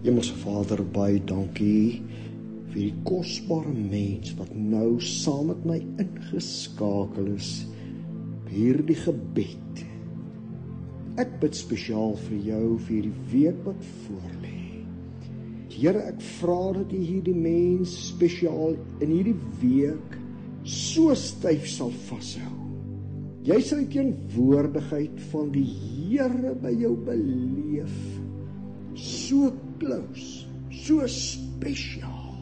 Hemelse Vader, baie dankie vir die kosbare mens wat nou saam met my ingeskakel is by hierdie gebed. Ek bid spesiaal vir jou vir hierdie week wat voorlê. Here, ek vra dat U hierdie mens spesiaal in hierdie week so styf sal vashou. Jy sal die teenwoordigheid van die Here by jou beleef. So close, so spesiaal.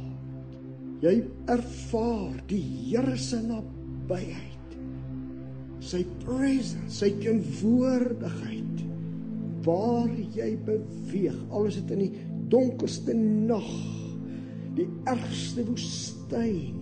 Jy ervaar die Here se nabyheid, sy presence, sy teenwoordigheid, waar jy beweeg, al is dit in die donkerste nag, die ergste woestyn,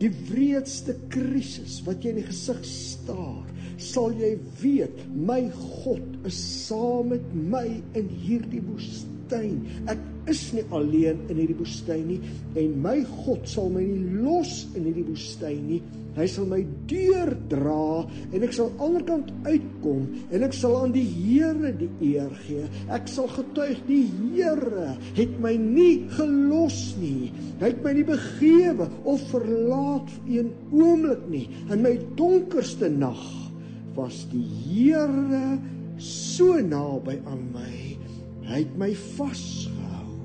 die wreedste krisis wat jy in die gesig staar, sal jy weet, my God is saam met my in hierdie woestyn. Ek is nie alleen in hierdie woestyn nie, en my God sal my nie los in hierdie woestyn nie. Hy sal my deurdra, en ek sal aan die ander kant uitkom, en ek sal aan die Here die eer gee. Ek sal getuig, die Here het my nie gelos nie. Hy het my nie begewe of verlaat vir een oomblik nie. In my donkerste nag was die Here so naby aan my. Hy het my vasgehou.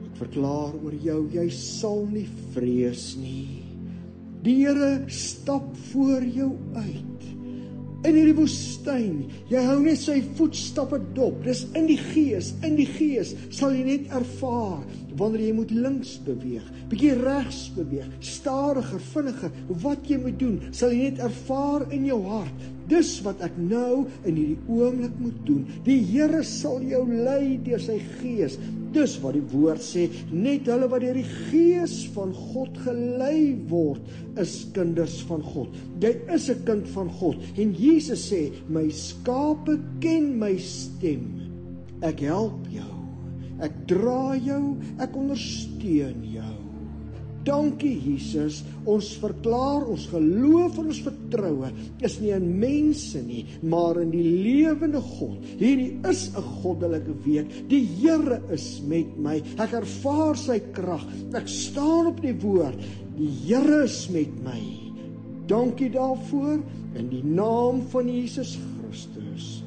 Ek verklaar oor jou, jy sal nie vrees nie. Die Here stap voor jou uit. In hierdie woestyn, jy hou net sy voetstappe dop. Dis in die gees sal jy net ervaar wanneer jy moet links beweeg, bietjie regs beweeg, stadiger, vinniger, wat jy moet doen, sal jy net ervaar in jou hart. Dis wat ek nou in hierdie oomblik moet doen. Die Here sal jou lei deur sy gees. Dis wat die woord sê, net hulle wat deur die gees van God gelei word, is kinders van God. Jy is 'n kind van God. En Jesus sê, my skape ken my stem. Ek help jou, ek dra jou, ek ondersteun jou. Dankie Jesus, ons verklaar, ons geloof en ons vertroue is nie in mense nie, maar in die lewende God. Hierdie is 'n goddelike week. Die Here is met my. Ek ervaar sy krag. Ek staan op die woord. Die Here is met my. Dankie daarvoor in die naam van Jesus Christus.